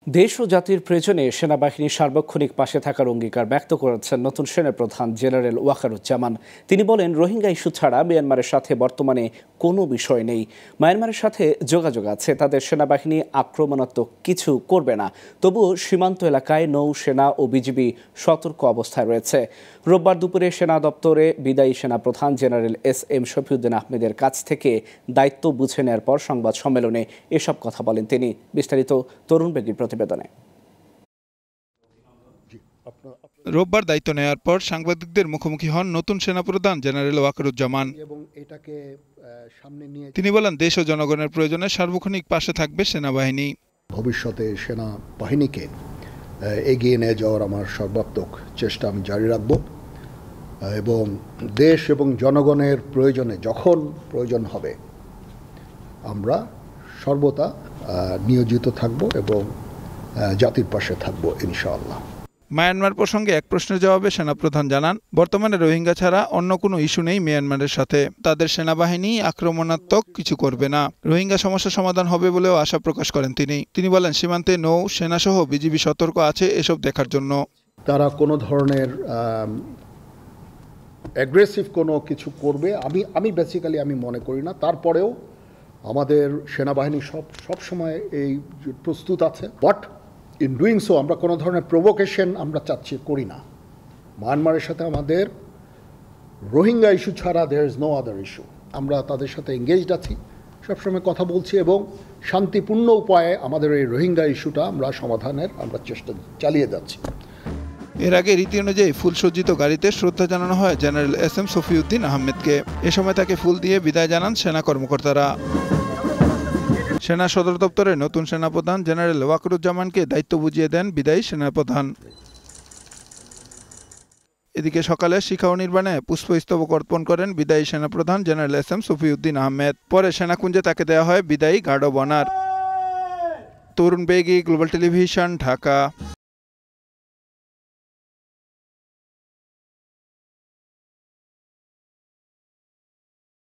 দেশ ও জাতির প্রয়োজনে সেনাবাহিনীর সার্বক্ষণিক পাশে থাকার অঙ্গীকার ব্যক্ত করেছেন নতুন সেনাপ্রধান জেনারেল ওয়াকারুজ্জামান। তিনি বলেন, রোহিঙ্গা ইস্যু ছাড়া মিয়ানমারের সাথে বর্তমানে কোনো বিষয় নেই। মায়ানমারের সাথে যোগাযোগ আছে, তাদের সেনাবাহিনী আক্রমণাত্মক কিছু করবে না। তবুও সীমান্ত এলাকায় নৌসেনা ও বিজিবি সতর্ক অবস্থায় রয়েছে। রোববার দুপুরে সেনা দপ্তরে বিদায়ী সেনাপ্রধান জেনারেল এস.এম. শফিউদ্দিন আহমেদের কাছ থেকে দায়িত্ব বুঝে নেওয়ার পর সংবাদ সম্মেলনে এসব কথা বলেন তিনি। বিস্তারিত তরুণ বেগীর প্রতিবেদনে। রোববার দায়িত্ব নেওয়ার পর সাংবাদিকদের মুখোমুখি হন নতুন সেনাপ্রধান জেনারেল ওয়াকারুজ্জামান। তিনি বলেন, দেশ ও জনগণের প্রয়োজনে সার্বক্ষণিক পাশে থাকবে সেনাবাহিনী। ভবিষ্যতে সেনাবাহিনীকে এগিয়ে নিয়ে যাওয়ার আমার সর্বাত্মক চেষ্টা আমি জারি রাখব এবং দেশ এবং জনগণের প্রয়োজনে যখন প্রয়োজন হবে আমরা সর্বদা নিয়োজিত থাকব এবং জাতির পাশে থাকব ইনশাআল্লাহ। মায়ানমার প্রসঙ্গে এক প্রশ্নের জবাবে সেনাপ্রধান জানান, বর্তমানে রোহিঙ্গা ছাড়া অন্য কোনো ইস্যু নেই মিয়ানমারের সাথে। তাদের সেনাবাহিনী আক্রমণাত্মক কিছু করবে না। রোহিঙ্গা সমস্যা সমাধান হবে বলেও আশা প্রকাশ করেন তিনি বলেন, সীমান্তে নৌ সেনাসহ বিজিবি সতর্ক আছে এসব দেখার জন্য। তারা কোনো ধরনের অ্যাগ্রেসিভ কোনো কিছু করবে আমি বেসিক্যালি আমি মনে করি না। তারপরেও আমাদের সেনাবাহিনী সব সময় এই প্রস্তুত আছে। বাট ইন ডুইং সো আমরা কোনো ধরনের প্রভোকেশন আমরা করি না। মায়ানমারের সাথে আমাদের রোহিঙ্গা ইস্যু ছাড়া there is no other issue. আমরা তাদের সাথে এঙ্গেজড আছি, সবসময় কথা বলছি এবং শান্তিপূর্ণ উপায়ে আমাদের এই রোহিঙ্গা ইস্যুটা আমরা সমাধানের আমরা চেষ্টা চালিয়ে যাচ্ছি। এর আগে রীতি অনুযায়ী ফুলসজ্জিত গাড়িতে শ্রদ্ধা জানানো হয় জেনারেল এস.এম. শফিউদ্দিন আহমেদকে। এ সময় তাকে ফুল দিয়ে বিদায় জানান সেনা কর্মকর্তারা। সেনা সদর দপ্তরে নতুন সেনাপ্রধান জেনারেল ওয়াকারুজ্জামানকে দায়িত্ব বুঝিয়ে দেন বিদায়ী সেনাপ্রধান। এদিকে সকালে শিখা নির্বাণে পুষ্পস্তবক অর্পণ করেন বিদায়ী সেনাপ্রধান জেনারেল এস.এম. শফিউদ্দিন আহমেদ। পরে সেনাকুঞ্জে তাকে দেওয়া হয় বিদায়ী গার্ড অব অনার। তরুণ বেগী, গ্লোবাল টেলিভিশন, ঢাকা।